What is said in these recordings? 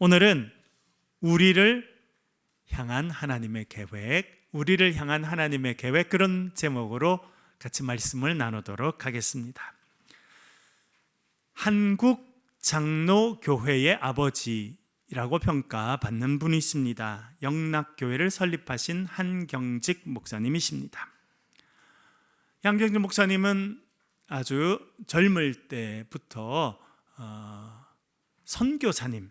오늘은 우리를 향한 하나님의 계획, 우리를 향한 하나님의 계획, 그런 제목으로 같이 말씀을 나누도록 하겠습니다. 한국 장로교회의 아버지라고 평가받는 분이 있습니다. 영락교회를 설립하신 한경직 목사님이십니다. 한경직 목사님은 아주 젊을 때부터 선교사님을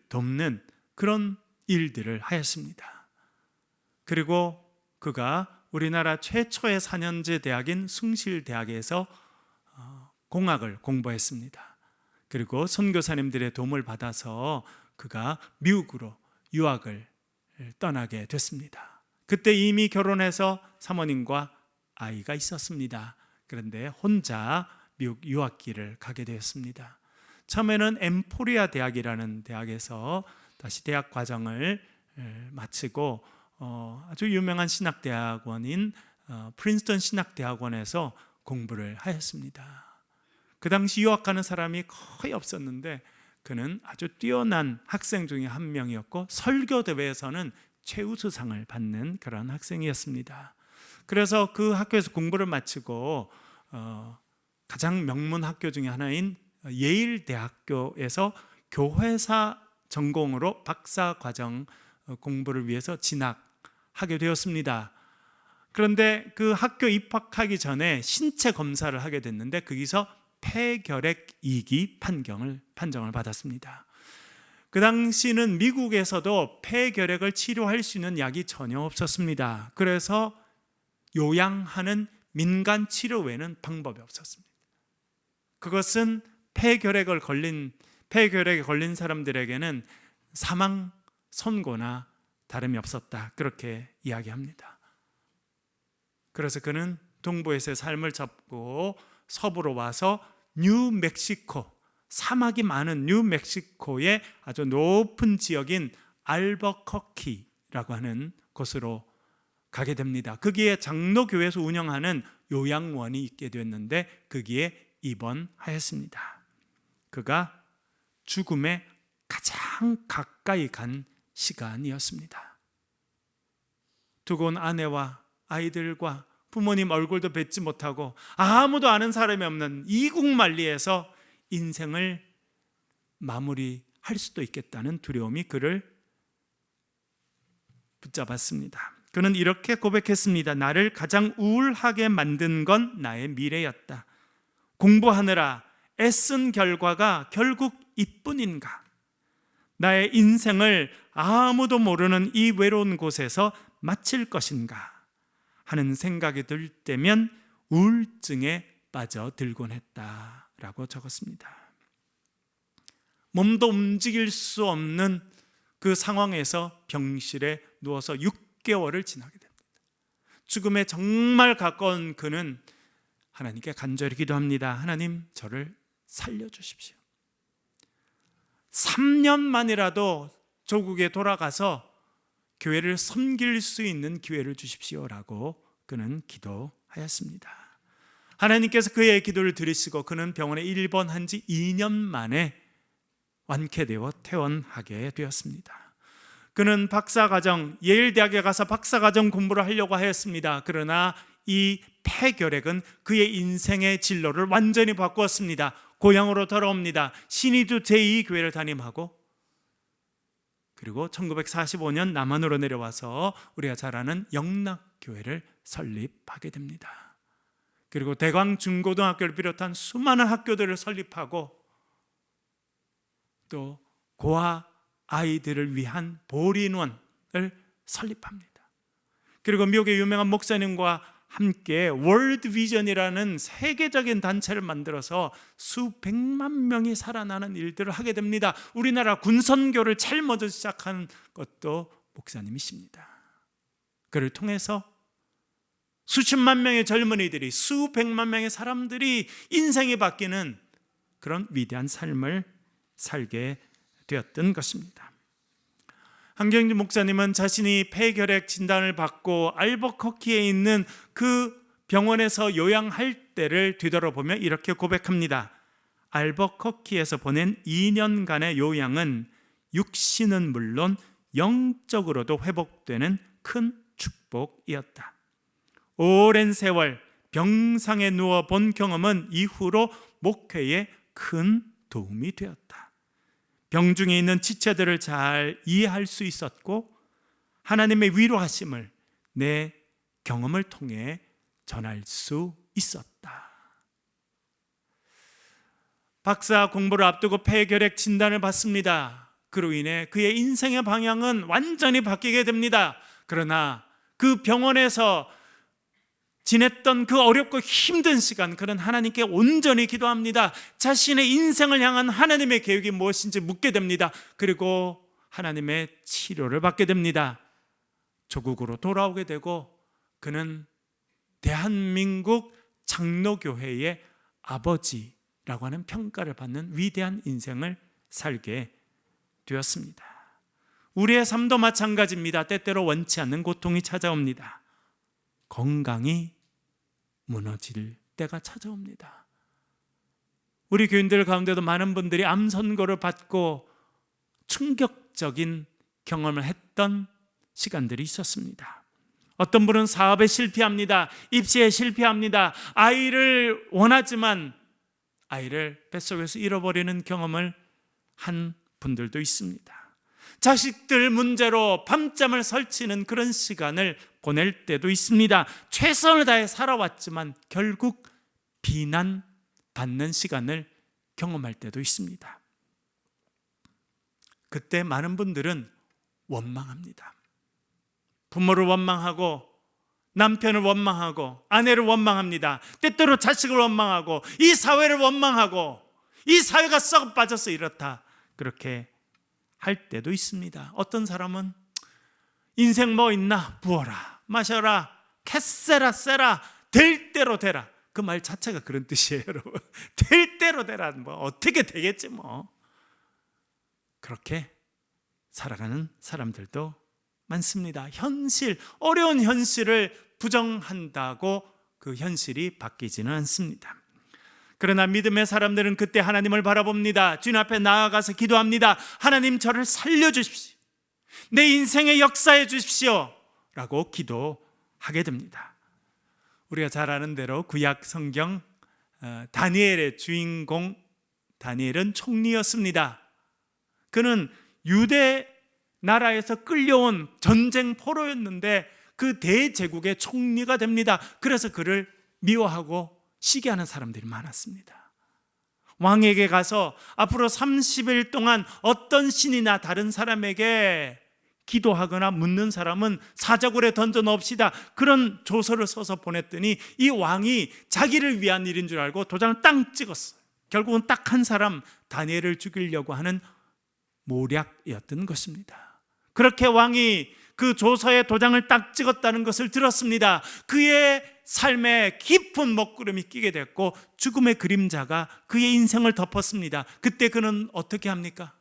돕는 그런 일들을 하였습니다. 그리고 그가 우리나라 최초의 4년제 대학인 숭실대학에서 공학을 공부했습니다. 그리고 선교사님들의 도움을 받아서 그가 미국으로 유학을 떠나게 됐습니다. 그때 이미 결혼해서 사모님과 아이가 있었습니다. 그런데 혼자 미국 유학길을 가게 되었습니다. 처음에는 엠포리아 대학이라는 대학에서 다시 대학 과정을 마치고 아주 유명한 신학대학원인 프린스턴 신학대학원에서 공부를 하였습니다. 그 당시 유학하는 사람이 거의 없었는데 그는 아주 뛰어난 학생 중에 한 명이었고 설교대회에서는 최우수상을 받는 그런 학생이었습니다. 그래서 그 학교에서 공부를 마치고 가장 명문 학교 중에 하나인 예일대학교에서 교회사 전공으로 박사과정 공부를 위해서 진학하게 되었습니다. 그런데 그 학교 입학하기 전에 신체 검사를 하게 됐는데 거기서 폐결핵 2기 판정을 받았습니다. 그 당시는 미국에서도 폐결핵을 치료할 수 있는 약이 전혀 없었습니다. 그래서 요양하는 민간 치료 외에는 방법이 없었습니다. 그것은 폐결핵에 걸린 사람들에게는 사망 선고나 다름이 없었다, 그렇게 이야기합니다. 그래서 그는 동부에서의 삶을 접고 서부로 와서 뉴멕시코, 사막이 많은 뉴멕시코의 아주 높은 지역인 알버커키라고 하는 곳으로 가게 됩니다. 거기에 장로교회에서 운영하는 요양원이 있게 되었는데 거기에 입원하였습니다. 그가 죽음에 가장 가까이 간 시간이었습니다. 두고 온 아내와 아이들과 부모님 얼굴도 뵙지 못하고 아무도 아는 사람이 없는 이국만리에서 인생을 마무리할 수도 있겠다는 두려움이 그를 붙잡았습니다. 그는 이렇게 고백했습니다. 나를 가장 우울하게 만든 건 나의 미래였다. 공부하느라 애쓴 결과가 결국 이뿐인가? 나의 인생을 아무도 모르는 이 외로운 곳에서 마칠 것인가 하는 생각이 들 때면 우울증에 빠져들곤 했다라고 적었습니다. 몸도 움직일 수 없는 그 상황에서 병실에 누워서 6개월을 지나게 됩니다. 죽음에 정말 가까운 그는 하나님께 간절히 기도합니다. 하나님, 저를 살려주십시오. 3년만이라도 조국에 돌아가서 교회를 섬길 수 있는 기회를 주십시오라고 그는 기도하였습니다. 하나님께서 그의 기도를 들으시고 그는 병원에 입원한 지 2년 만에 완쾌되어 퇴원하게 되었습니다. 그는 박사과정, 예일대학에 가서 박사과정 공부를 하려고 하였습니다. 그러나 이 폐결핵은 그의 인생의 진로를 완전히 바꾸었습니다. 고향으로 돌아옵니다. 신의주 제2교회를 담임하고 그리고 1945년 남한으로 내려와서 우리가 잘 아는 영락교회를 설립하게 됩니다. 그리고 대광 중고등학교를 비롯한 수많은 학교들을 설립하고 또 고아 아이들을 위한 보리원을 설립합니다. 그리고 미국의 유명한 목사님과 함께 월드 비전이라는 세계적인 단체를 만들어서 수백만 명이 살아나는 일들을 하게 됩니다. 우리나라 군선교를 제일 먼저 시작한 것도 목사님이십니다. 그를 통해서 수십만 명의 젊은이들이, 수백만 명의 사람들이 인생이 바뀌는 그런 위대한 삶을 살게 되었던 것입니다. 한경직 목사님은 자신이 폐결핵 진단을 받고 알버커키에 있는 그 병원에서 요양할 때를 뒤돌아보며 이렇게 고백합니다. 알버커키에서 보낸 2년간의 요양은 육신은 물론 영적으로도 회복되는 큰 축복이었다. 오랜 세월 병상에 누워 본 경험은 이후로 목회에 큰 도움이 되었다. 병중에 있는 지체들을 잘 이해할 수 있었고 하나님의 위로하심을 내 경험을 통해 전할 수 있었다. 박사 공부를 앞두고 폐결핵 진단을 받습니다. 그로 인해 그의 인생의 방향은 완전히 바뀌게 됩니다. 그러나 그 병원에서 지냈던 그 어렵고 힘든 시간, 그는 하나님께 온전히 기도합니다. 자신의 인생을 향한 하나님의 계획이 무엇인지 묻게 됩니다. 그리고 하나님의 치료를 받게 됩니다. 조국으로 돌아오게 되고 그는 대한민국 장로교회의 아버지라고 하는 평가를 받는 위대한 인생을 살게 되었습니다. 우리의 삶도 마찬가지입니다. 때때로 원치 않는 고통이 찾아옵니다. 건강이 무너질 때가 찾아옵니다. 우리 교인들 가운데도 많은 분들이 암 선고를 받고 충격적인 경험을 했던 시간들이 있었습니다. 어떤 분은 사업에 실패합니다. 입시에 실패합니다. 아이를 원하지만 아이를 뱃속에서 잃어버리는 경험을 한 분들도 있습니다. 자식들 문제로 밤잠을 설치는 그런 시간을 보낼 때도 있습니다. 최선을 다해 살아왔지만 결국 비난받는 시간을 경험할 때도 있습니다. 그때 많은 분들은 원망합니다. 부모를 원망하고 남편을 원망하고 아내를 원망합니다. 때때로 자식을 원망하고 이 사회를 원망하고 이 사회가 썩어 빠져서 이렇다, 그렇게 할 때도 있습니다. 어떤 사람은 인생 뭐 있나, 부어라 마셔라 캐세라 세라 될 대로 되라. 그 말 자체가 그런 뜻이에요, 여러분. 될 대로 되라, 뭐 어떻게 되겠지 뭐. 그렇게 살아가는 사람들도 많습니다. 현실, 어려운 현실을 부정한다고 그 현실이 바뀌지는 않습니다. 그러나 믿음의 사람들은 그때 하나님을 바라봅니다. 주님 앞에 나아가서 기도합니다. 하나님, 저를 살려주십시오. 내 인생에 역사해 주십시오 라고 기도하게 됩니다. 우리가 잘 아는 대로 구약 성경 다니엘의 주인공 다니엘은 총리였습니다. 그는 유대 나라에서 끌려온 전쟁 포로였는데 그 대제국의 총리가 됩니다. 그래서 그를 미워하고 시기하는 사람들이 많았습니다. 왕에게 가서 앞으로 30일 동안 어떤 신이나 다른 사람에게 기도하거나 묻는 사람은 사자굴에 던져 넣읍시다, 그런 조서를 써서 보냈더니 이 왕이 자기를 위한 일인 줄 알고 도장을 땅 찍었어요. 결국은 딱 한 사람, 다니엘을 죽이려고 하는 모략이었던 것입니다. 그렇게 왕이 그 조서에 도장을 딱 찍었다는 것을 들었습니다. 그의 삶에 깊은 먹구름이 끼게 됐고 죽음의 그림자가 그의 인생을 덮었습니다. 그때 그는 어떻게 합니까?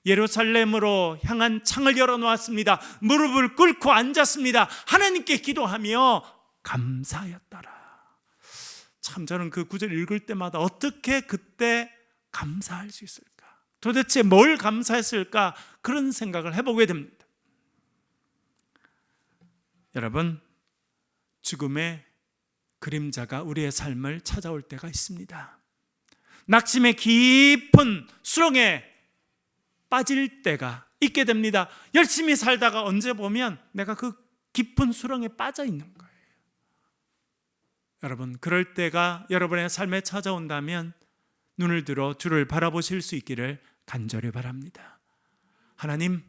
예루살렘으로 향한 창을 열어놓았습니다. 무릎을 꿇고 앉았습니다. 하나님께 기도하며 감사하였더라. 참, 저는 그 구절 읽을 때마다 어떻게 그때 감사할 수 있을까? 도대체 뭘 감사했을까? 그런 생각을 해보게 됩니다. 여러분, 죽음의 그림자가 우리의 삶을 찾아올 때가 있습니다. 낙심의 깊은 수렁에 빠질 때가 있게 됩니다. 열심히 살다가 언제 보면 내가 그 깊은 수렁에 빠져 있는 거예요. 여러분, 그럴 때가 여러분의 삶에 찾아온다면 눈을 들어 주를 바라보실 수 있기를 간절히 바랍니다. 하나님,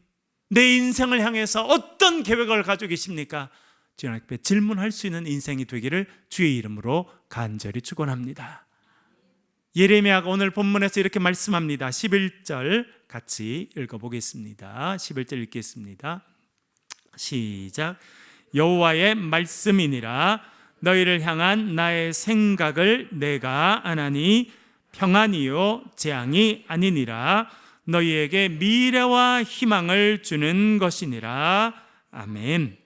내 인생을 향해서 어떤 계획을 가지고 계십니까? 주님 앞에 질문할 수 있는 인생이 되기를 주의 이름으로 간절히 축원합니다. 예레미야가 오늘 본문에서 이렇게 말씀합니다. 11절 같이 읽어보겠습니다. 11절 읽겠습니다. 시작. 여호와의 말씀이니라. 너희를 향한 나의 생각을 내가 아나니 평안이요 재앙이 아니니라. 너희에게 미래와 희망을 주는 것이니라. 아멘.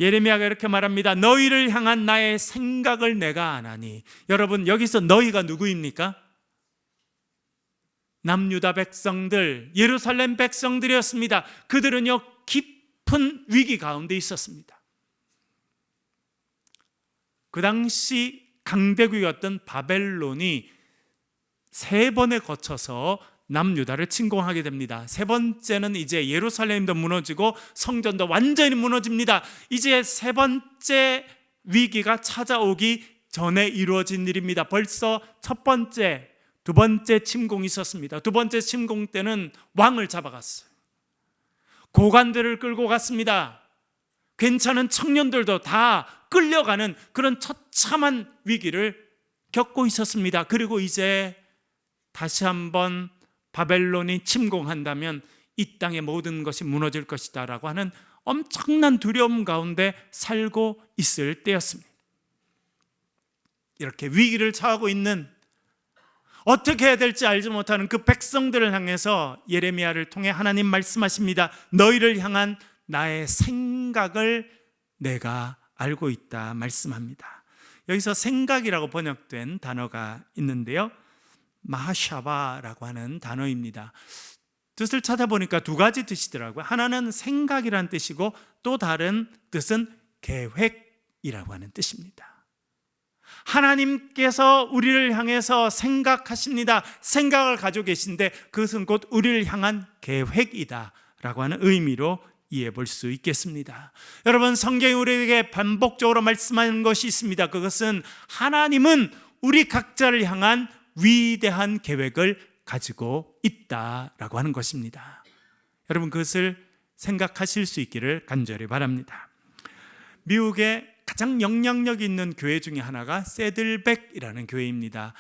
예레미야가 이렇게 말합니다. 너희를 향한 나의 생각을 내가 아나니. 여러분, 여기서 너희가 누구입니까? 남유다 백성들, 예루살렘 백성들이었습니다. 그들은요 깊은 위기 가운데 있었습니다. 그 당시 강대국이었던 바벨론이 3번에 거쳐서 남유다를 침공하게 됩니다. 3번째는 이제 예루살렘도 무너지고 성전도 완전히 무너집니다. 이제 3번째 위기가 찾아오기 전에 이루어진 일입니다. 벌써 첫 번째, 두 번째 침공이 있었습니다. 두 번째 침공 때는 왕을 잡아갔어요. 고관들을 끌고 갔습니다. 괜찮은 청년들도 다 끌려가는 그런 처참한 위기를 겪고 있었습니다. 그리고 이제 다시 한번 바벨론이 침공한다면 이 땅의 모든 것이 무너질 것이다 라고 하는 엄청난 두려움 가운데 살고 있을 때였습니다. 이렇게 위기를 처하고 있는, 어떻게 해야 될지 알지 못하는 그 백성들을 향해서 예레미야를 통해 하나님 말씀하십니다. 너희를 향한 나의 생각을 내가 알고 있다 말씀합니다. 여기서 생각이라고 번역된 단어가 있는데요, 마하샤바라고 하는 단어입니다. 뜻을 찾아보니까 2가지 뜻이더라고요. 하나는 생각이라는 뜻이고 또 다른 뜻은 계획이라고 하는 뜻입니다. 하나님께서 우리를 향해서 생각하십니다. 생각을 가지고 계신데 그것은 곧 우리를 향한 계획이다 라고 하는 의미로 이해해 볼 수 있겠습니다. 여러분, 성경이 우리에게 반복적으로 말씀하는 것이 있습니다. 그것은 하나님은 우리 각자를 향한 위대한 계획을 가지고 있다라고 하는 것입니다. 여러분, 그것을 생각하실 수 있기를 간절히 바랍니다. 미국의 가장 영향력 있는 교회 중에 하나가 세들백이라는 교회입니다.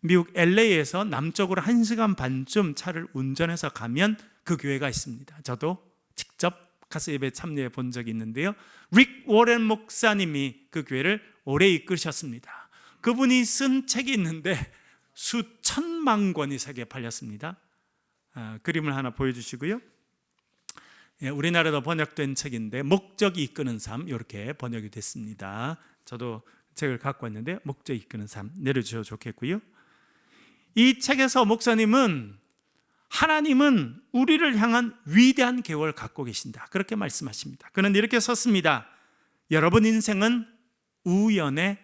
미국 LA에서 남쪽으로 1시간 반쯤 차를 운전해서 가면 그 교회가 있습니다. 저도 직접 가서 예배 참여해 본 적이 있는데요, 릭 워렌 목사님이 그 교회를 오래 이끄셨습니다. 그분이 쓴 책이 있는데 수천만 권이 세계에 팔렸습니다. 그림을 하나 보여주시고요. 우리나라도 번역된 책인데 목적이 이끄는 삶, 이렇게 번역이 됐습니다. 저도 책을 갖고 왔는데 목적이 이끄는 삶 내려주셔도 좋겠고요. 이 책에서 목사님은 하나님은 우리를 향한 위대한 계획을 갖고 계신다, 그렇게 말씀하십니다. 그는 이렇게 썼습니다. 여러분 인생은 우연의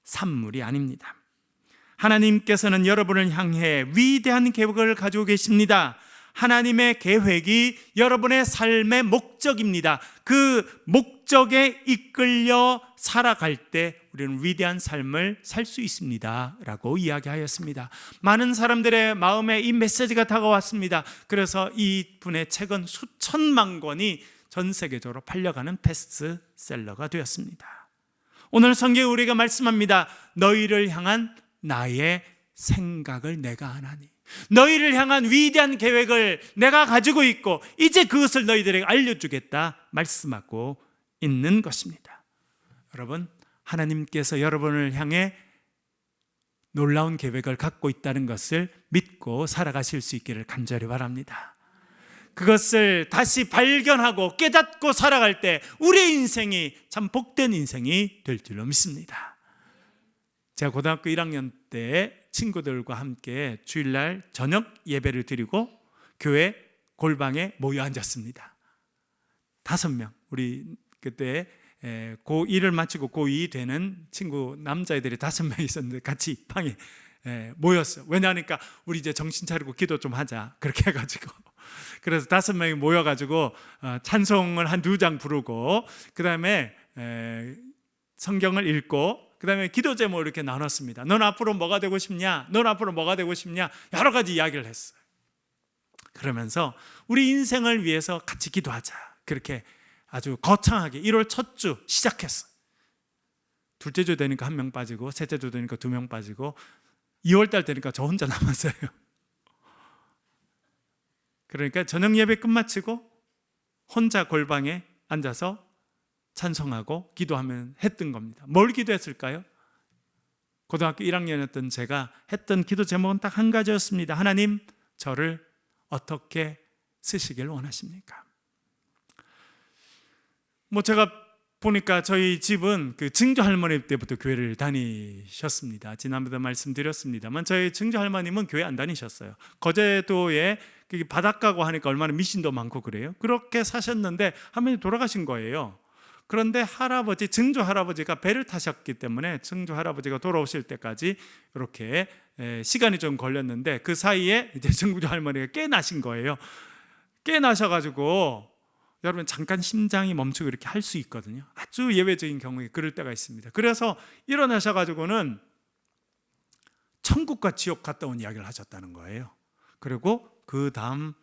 산물이 아닙니다. 하나님께서는 여러분을 향해 위대한 계획을 가지고 계십니다. 하나님의 계획이 여러분의 삶의 목적입니다. 그 목적에 이끌려 살아갈 때 우리는 위대한 삶을 살 수 있습니다 라고 이야기하였습니다. 많은 사람들의 마음에 이 메시지가 다가왔습니다. 그래서 이분의 책은 수천만 권이 전 세계적으로 팔려가는 베스트셀러가 되었습니다. 오늘 성경에 우리가 말씀합니다. 너희를 향한 나의 생각을 내가 아나니, 너희를 향한 위대한 계획을 내가 가지고 있고 이제 그것을 너희들에게 알려주겠다 말씀하고 있는 것입니다. 여러분, 하나님께서 여러분을 향해 놀라운 계획을 갖고 있다는 것을 믿고 살아가실 수 있기를 간절히 바랍니다. 그것을 다시 발견하고 깨닫고 살아갈 때 우리의 인생이 참 복된 인생이 될 줄로 믿습니다. 제가 고등학교 1학년 때 친구들과 함께 주일날 저녁 예배를 드리고 교회 골방에 모여 앉았습니다. 5명, 우리 그때 고1을 마치고 고2 되는 친구 남자애들이 5명 있었는데 같이 방에 모였어요. 왜냐하니까 우리 이제 정신 차리고 기도 좀 하자, 그렇게 해가지고 그래서 5명이 모여가지고 찬송을 한 2장 부르고 그 다음에 성경을 읽고 그 다음에 기도 제목을 이렇게 나눴습니다. 넌 앞으로 뭐가 되고 싶냐? 넌 앞으로 뭐가 되고 싶냐? 여러 가지 이야기를 했어요. 그러면서 우리 인생을 위해서 같이 기도하자, 그렇게 아주 거창하게 1월 첫 주 시작했어요. 둘째 주 되니까 1명 빠지고, 셋째 주 되니까 2명 빠지고, 2월달 되니까 저 혼자 남았어요. 그러니까 저녁 예배 끝마치고 혼자 골방에 앉아서 찬송하고 기도하면 했던 겁니다. 뭘 기도했을까요? 고등학교 1학년이었던 제가 했던 기도 제목은 딱 한 가지였습니다. 하나님, 저를 어떻게 쓰시길 원하십니까? 제가 보니까 저희 집은 그 증조 할머니 때부터 교회를 다니셨습니다. 지난번에 말씀드렸습니다만 저희 증조 할머님은 교회 안 다니셨어요. 거제도에 바닷가고 하니까 얼마나 미신도 많고 그래요. 그렇게 사셨는데 할머니 돌아가신 거예요. 그런데 할아버지, 증조 할아버지가 배를 타셨기 때문에 증조 할아버지가 돌아오실 때까지 이렇게 시간이 좀 걸렸는데, 그 사이에 이제 증조 할머니가 깨나신 거예요. 깨나셔가지고, 여러분 잠깐 심장이 멈추고 이렇게 할 수 있거든요. 아주 예외적인 경우에 그럴 때가 있습니다. 그래서 일어나셔가지고는 천국과 지옥 갔다 온 이야기를 하셨다는 거예요. 그리고 그 다음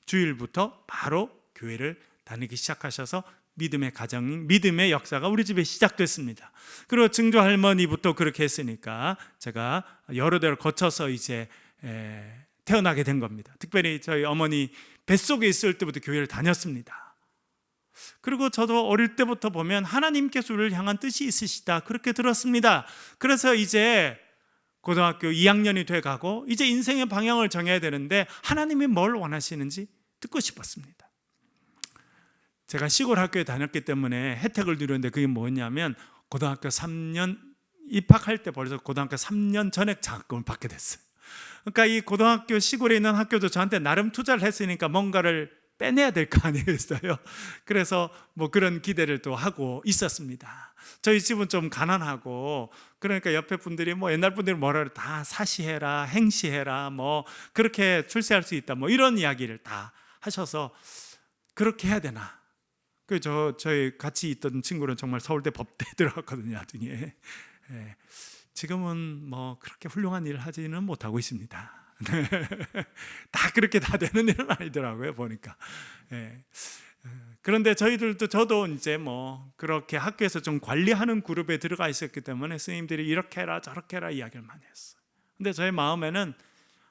주일부터 바로 교회를 다니기 시작하셔서 믿음의 가정, 믿음의 역사가 우리 집에 시작됐습니다. 그리고 증조 할머니부터 그렇게 했으니까 제가 여러 대를 거쳐서 이제 태어나게 된 겁니다. 특별히 저희 어머니 뱃속에 있을 때부터 교회를 다녔습니다. 그리고 저도 어릴 때부터 보면 하나님께서 우리를 향한 뜻이 있으시다 그렇게 들었습니다. 그래서 이제 고등학교 2학년이 돼가고 이제 인생의 방향을 정해야 되는데 하나님이 뭘 원하시는지 듣고 싶었습니다. 제가 시골 학교에 다녔기 때문에 혜택을 누렸는데 그게 뭐냐면 고등학교 3년 입학할 때 벌써 고등학교 3년 전액 장학금을 받게 됐어요. 그러니까 이 고등학교 시골에 있는 학교도 저한테 나름 투자를 했으니까 뭔가를 빼내야 될 거 아니겠어요? 그래서 뭐 그런 기대를 또 하고 있었습니다. 저희 집은 좀 가난하고, 그러니까 옆에 분들이 뭐 옛날 분들이 뭐라 그래, 다 사시해라, 행시해라, 뭐 그렇게 출세할 수 있다, 뭐 이런 이야기를 다 하셔서 그렇게 해야 되나? 저희 같이 있던 친구는 정말 서울대 법대 들어갔거든요, 나중에. 지금은 뭐 그렇게 훌륭한 일을 하지는 못하고 있습니다. 다 그렇게 다 되는 일은 아니더라고요, 보니까. 그런데 저도 이제 뭐 그렇게 학교에서 좀 관리하는 그룹에 들어가 있었기 때문에 스님들이 이렇게 해라 저렇게 해라 이야기를 많이 했어요. 근데 저의 마음에는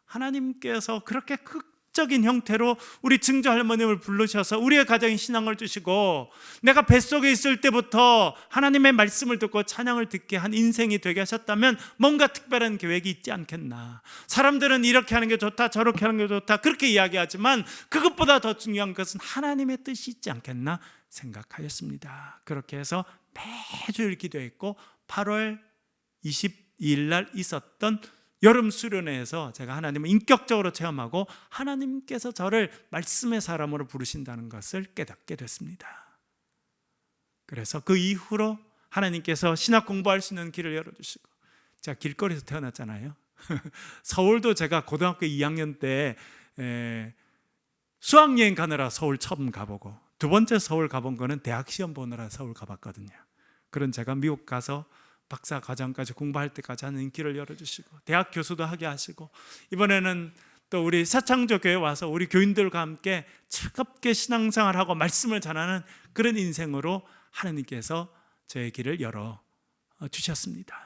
하나님께서 그렇게 극적인 형태로 우리 증조 할머님을 부르셔서 우리의 가정에 신앙을 주시고, 내가 뱃속에 있을 때부터 하나님의 말씀을 듣고 찬양을 듣게 한 인생이 되게 하셨다면 뭔가 특별한 계획이 있지 않겠나. 사람들은 이렇게 하는 게 좋다 저렇게 하는 게 좋다 그렇게 이야기하지만 그것보다 더 중요한 것은 하나님의 뜻이 있지 않겠나 생각하였습니다. 그렇게 해서 매주일 기도했고 8월 22일 날 있었던 여름 수련회에서 제가 하나님을 인격적으로 체험하고 하나님께서 저를 말씀의 사람으로 부르신다는 것을 깨닫게 됐습니다. 그래서 그 이후로 하나님께서 신학 공부할 수 있는 길을 열어주시고, 제가 길거리에서 태어났잖아요. 서울도 제가 고등학교 2학년 때 수학여행 가느라 서울 처음 가보고, 두 번째 서울 가본 거는 대학 시험 보느라 서울 가봤거든요. 그런 제가 미국 가서 박사 과정까지 공부할 때까지 하는 길을 열어주시고 대학 교수도 하게 하시고, 이번에는 또 우리 사창조 교회 와서 우리 교인들과 함께 즐겁게 신앙생활하고 말씀을 전하는 그런 인생으로 하나님께서 저의 길을 열어주셨습니다.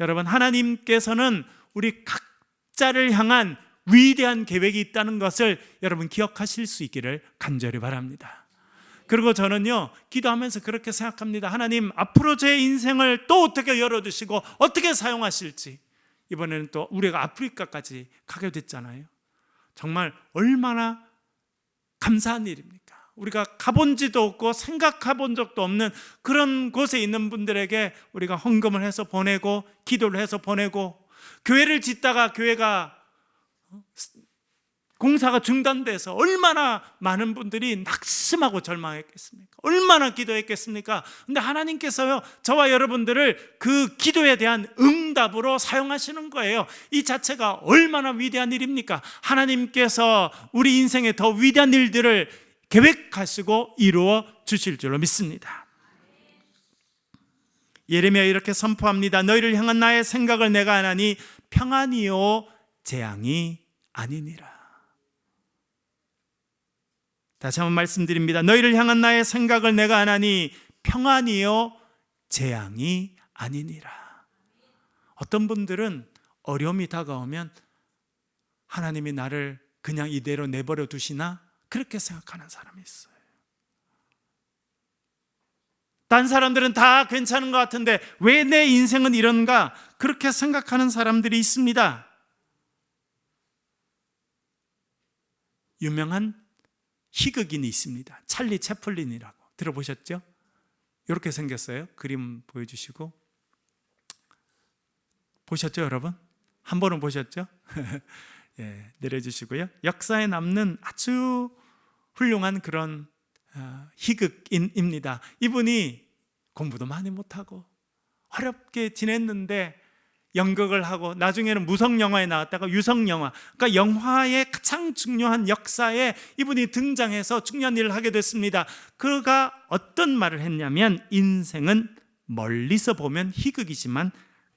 여러분, 하나님께서는 우리 각자를 향한 위대한 계획이 있다는 것을 여러분 기억하실 수 있기를 간절히 바랍니다. 그리고 저는요, 기도하면서 그렇게 생각합니다. 하나님, 앞으로 제 인생을 또 어떻게 열어주시고 어떻게 사용하실지. 이번에는 또 우리가 아프리카까지 가게 됐잖아요. 정말 얼마나 감사한 일입니까? 우리가 가본 지도 없고 생각해본 적도 없는 그런 곳에 있는 분들에게 우리가 헌금을 해서 보내고 기도를 해서 보내고, 교회를 짓다가 교회가 공사가 중단돼서 얼마나 많은 분들이 낙심하고 절망했겠습니까? 얼마나 기도했겠습니까? 근데 하나님께서요, 저와 여러분들을 그 기도에 대한 응답으로 사용하시는 거예요. 이 자체가 얼마나 위대한 일입니까? 하나님께서 우리 인생에 더 위대한 일들을 계획하시고 이루어 주실 줄로 믿습니다. 예레미야 이렇게 선포합니다. 너희를 향한 나의 생각을 내가 아나니 평안이요 재앙이 아니니라. 다시 한번 말씀드립니다. 너희를 향한 나의 생각을 내가 아나니 평안이요 재앙이 아니니라. 어떤 분들은 어려움이 다가오면 하나님이 나를 그냥 이대로 내버려 두시나 그렇게 생각하는 사람이 있어요. 딴 사람들은 다 괜찮은 것 같은데 왜 내 인생은 이런가, 그렇게 생각하는 사람들이 있습니다. 유명한 희극인이 있습니다. 찰리 채플린이라고 들어보셨죠? 이렇게 생겼어요. 그림 보여주시고. 보셨죠, 여러분? 한 번은 보셨죠? 예, 내려주시고요. 역사에 남는 아주 훌륭한 그런 희극인입니다. 이분이 공부도 많이 못하고 어렵게 지냈는데 연극을 하고 나중에는 무성영화에 나왔다가 유성영화, 그러니까 영화의 가장 중요한 역사에 이분이 등장해서 중요한 일을 하게 됐습니다. 그가 어떤 말을 했냐면, 인생은 멀리서 보면 희극이지만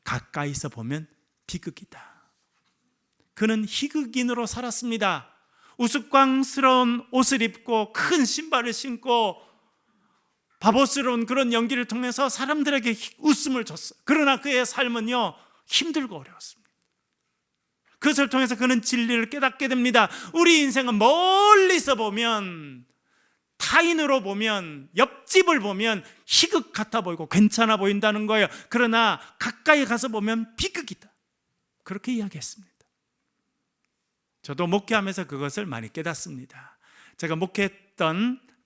가까이서 보면 비극이다. 그는 희극인으로 살았습니다. 우스꽝스러운 옷을 입고 큰 신발을 신고 바보스러운 그런 연기를 통해서 사람들에게 웃음을 줬어요. 그러나 그의 삶은요, 힘들고 어려웠습니다. 그것을 통해서 그는 진리를 깨닫게 됩니다. 우리 인생은 멀리서 보면, 타인으로 보면, 옆집을 보면 희극 같아 보이고 괜찮아 보인다는 거예요. 그러나 가까이 가서 보면 비극이다. 그렇게 이야기했습니다. 저도 목회하면서 그것을 많이 깨닫습니다. 제가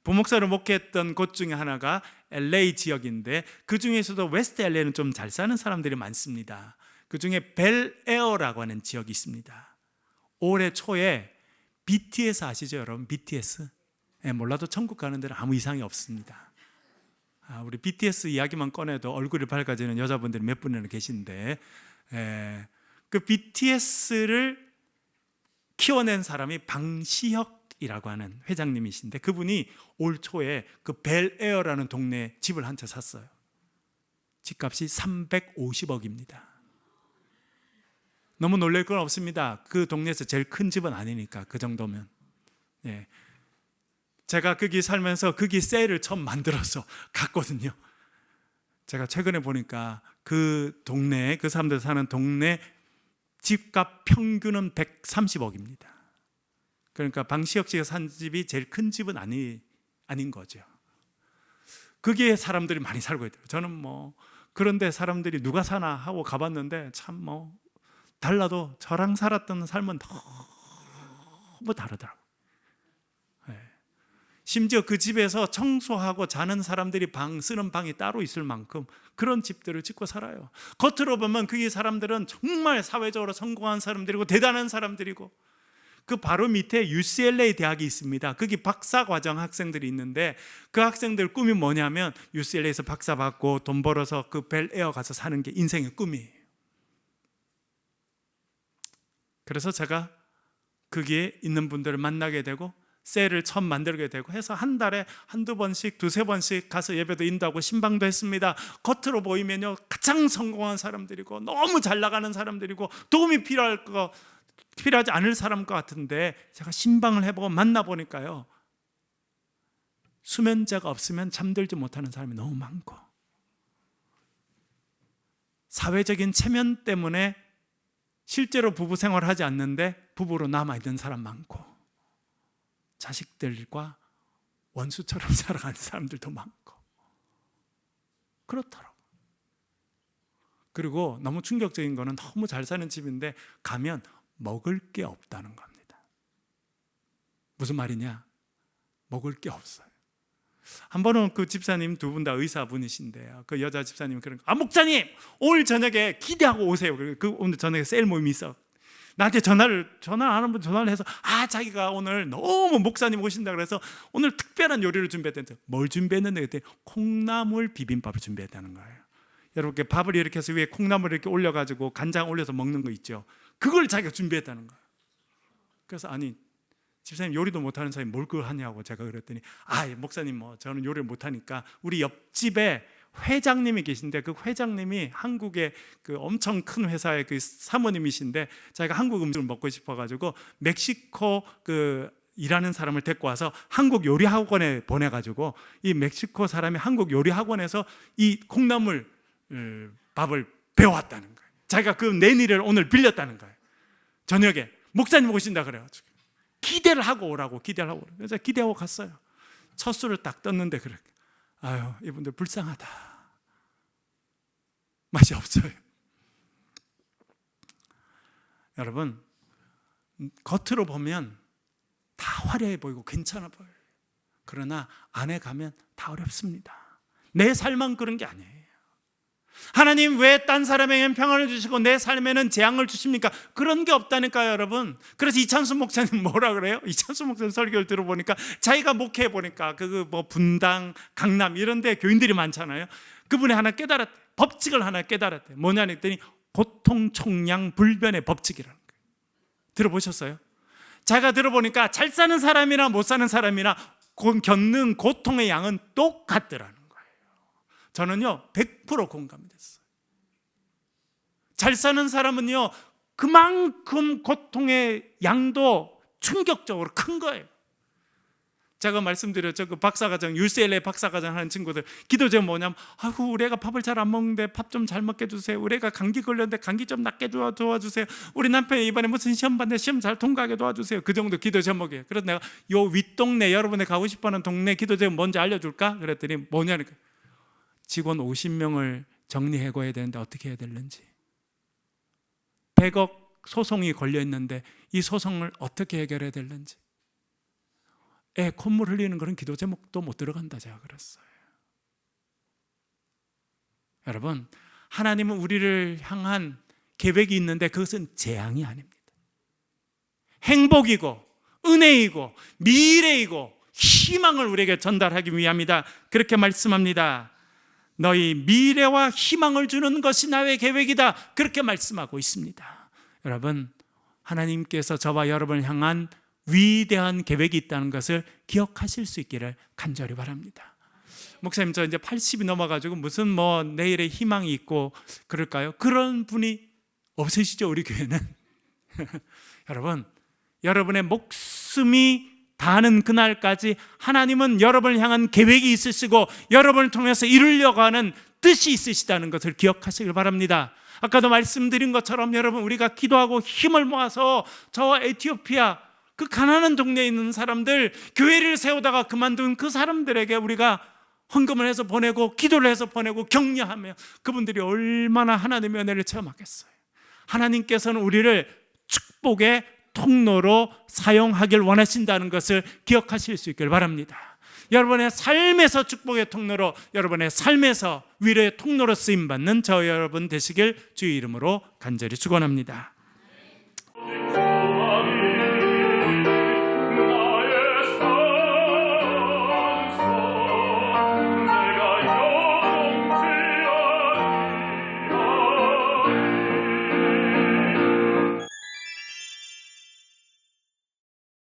부목사로 목회했던 곳 중에 하나가 LA 지역인데, 그 중에서도 웨스트 LA는 좀 잘 사는 사람들이 많습니다. 그 중에 벨에어라고 하는 지역이 있습니다. 올해 초에 BTS 아시죠, 여러분? BTS? 몰라도 천국 가는 데는 아무 이상이 없습니다. 우리 BTS 이야기만 꺼내도 얼굴이 밝아지는 여자분들이 몇 분이나 계신데, 그 BTS를 키워낸 사람이 방시혁이라고 하는 회장님이신데, 그분이 올 초에 그 벨에어라는 동네에 집을 한 채 샀어요. 집값이 350억입니다. 너무 놀랄 건 없습니다. 그 동네에서 제일 큰 집은 아니니까. 그 정도면. 예. 제가 거기 살면서 거기 셀을 처음 만들어서 갔거든요. 제가 최근에 보니까 그 동네, 그 사람들 사는 동네 집값 평균은 130억입니다. 그러니까 방시혁 씨가 산 집이 제일 큰 집은 아닌 거죠. 거기에 사람들이 많이 살고 있더라고요. 저는 그런데 사람들이 누가 사나 하고 가봤는데 참 달라도 저랑 살았던 삶은 너무 다르더라고요. 심지어 그 집에서 청소하고 자는 사람들이 쓰는 방이 따로 있을 만큼 그런 집들을 짓고 살아요. 겉으로 보면 그 사람들은 정말 사회적으로 성공한 사람들이고 대단한 사람들이고, 그 바로 밑에 UCLA 대학이 있습니다. 거기 박사과정 학생들이 있는데, 그 학생들 꿈이 뭐냐면 UCLA에서 박사 받고 돈 벌어서 그 벨에어 가서 사는 게 인생의 꿈이에요. 그래서 제가 거기에 있는 분들을 만나게 되고 셀을 처음 만들게 되고 해서 한 달에 한두 번씩, 두세 번씩 가서 예배도 인도하고 신방도 했습니다. 겉으로 보이면요, 가장 성공한 사람들이고 너무 잘 나가는 사람들이고 도움이 필요하지 않을 사람 것 같은데, 제가 신방을 해보고 만나보니까요, 수면제가 없으면 잠들지 못하는 사람이 너무 많고, 사회적인 체면 때문에 실제로 부부 생활을 하지 않는데 부부로 남아있는 사람 많고, 자식들과 원수처럼 살아가는 사람들도 많고 그렇더라고요. 그리고 너무 충격적인 거는, 너무 잘 사는 집인데 가면 먹을 게 없다는 겁니다. 무슨 말이냐? 먹을 게 없어요. 한 번은 그 집사님 두 분 다 의사분이신데요, 그 여자 집사님이 그런 거, 목사님 오늘 저녁에 기대하고 오세요. 오늘 저녁에 셀 모임이 있어. 나한테 전화를 안 하는 분 전화를 해서, 자기가 오늘 너무 목사님 오신다 그래서 오늘 특별한 요리를 준비했다는데, 뭘 준비했는데 그랬더니 콩나물 비빔밥을 준비했다는 거예요. 여러분, 밥을 이렇게 해서 위에 콩나물을 이렇게 올려가지고 간장 올려서 먹는 거 있죠. 그걸 자기가 준비했다는 거예요. 그래서 집사님 요리도 못하는 사람이 뭘 그걸 하냐고 제가 그랬더니, 목사님 저는 요리를 못하니까 우리 옆집에 회장님이 계신데, 그 회장님이 한국의 그 엄청 큰 회사의 그 사모님이신데, 자기가 한국 음식을 먹고 싶어가지고 멕시코 그 일하는 사람을 데리고 와서 한국 요리 학원에 보내가지고, 이 멕시코 사람이 한국 요리 학원에서 이 콩나물 밥을 배워왔다는 거예요. 자기가 그 내니를 오늘 빌렸다는 거예요. 저녁에 목사님 오신다 그래가지고 기대를 하고 오라고. 그래서 기대하고 갔어요. 첫 술을 딱 떴는데 그렇게, 이분들 불쌍하다, 맛이 없어요. 여러분, 겉으로 보면 다 화려해 보이고 괜찮아 보여요. 그러나 안에 가면 다 어렵습니다. 내 삶만 그런 게 아니에요. 하나님 왜 딴 사람에게는 평안을 주시고 내 삶에는 재앙을 주십니까? 그런 게 없다니까요, 여러분. 그래서 이찬수 목사님 뭐라 그래요? 이찬수 목사님 설교를 들어보니까 자기가 목회해 보니까 분당, 강남 이런 데 교인들이 많잖아요. 그분이 하나 깨달았대. 법칙을 하나 깨달았대. 뭐냐 했더니 고통 총량 불변의 법칙이라는 거예요. 들어보셨어요? 자기가 들어보니까 잘 사는 사람이나 못 사는 사람이나 겪는 고통의 양은 똑같더라는 거예요. 저는요 100% 공감이 됐어요. 잘 사는 사람은요 그만큼 고통의 양도 충격적으로 큰 거예요. 제가 말씀드렸죠. 그 박사과정, UCLA 박사과정 하는 친구들 기도 제목 뭐냐면, 아이고 우리 애가 밥을 잘 안 먹는데 밥 좀 잘 먹게 해주세요. 우리 애가 감기 걸렸는데 감기 좀 낫게 도와주세요. 우리 남편이 이번에 무슨 시험 봤는데 시험 잘 통과하게 도와주세요. 그 정도 기도 제목이에요. 그래서 내가 요 윗동네, 여러분이 가고 싶어하는 동네 기도 제목 뭔지 알려줄까? 그랬더니 뭐냐니까, 직원 50명을 정리해고해야 되는데 어떻게 해야 되는지, 100억 소송이 걸려 있는데 이 소송을 어떻게 해결해야 되는지, 애 콧물 흘리는 그런 기도 제목도 못 들어간다 제가 그랬어요. 여러분, 하나님은 우리를 향한 계획이 있는데 그것은 재앙이 아닙니다. 행복이고 은혜이고 미래이고 희망을 우리에게 전달하기 위함이다. 그렇게 말씀합니다. 너희 미래와 희망을 주는 것이 나의 계획이다. 그렇게 말씀하고 있습니다. 여러분, 하나님께서 저와 여러분을 향한 위대한 계획이 있다는 것을 기억하실 수 있기를 간절히 바랍니다. 목사님, 저 이제 80이 넘어가지고 무슨 내일의 희망이 있고 그럴까요? 그런 분이 없으시죠, 우리 교회는? 여러분, 여러분의 목숨이 다하는 그날까지 하나님은 여러분을 향한 계획이 있으시고 여러분을 통해서 이루려고 하는 뜻이 있으시다는 것을 기억하시길 바랍니다. 아까도 말씀드린 것처럼 여러분, 우리가 기도하고 힘을 모아서 저와 에티오피아 그 가난한 동네에 있는 사람들, 교회를 세우다가 그만둔 그 사람들에게 우리가 헌금을 해서 보내고 기도를 해서 보내고 격려하며 그분들이 얼마나 하나님의 은혜를 체험하겠어요. 하나님께서는 우리를 축복의 통로로 사용하길 원하신다는 것을 기억하실 수 있길 바랍니다. 여러분의 삶에서 축복의 통로로, 여러분의 삶에서 위로의 통로로 쓰임받는 저 여러분 되시길 주의 이름으로 간절히 축원합니다.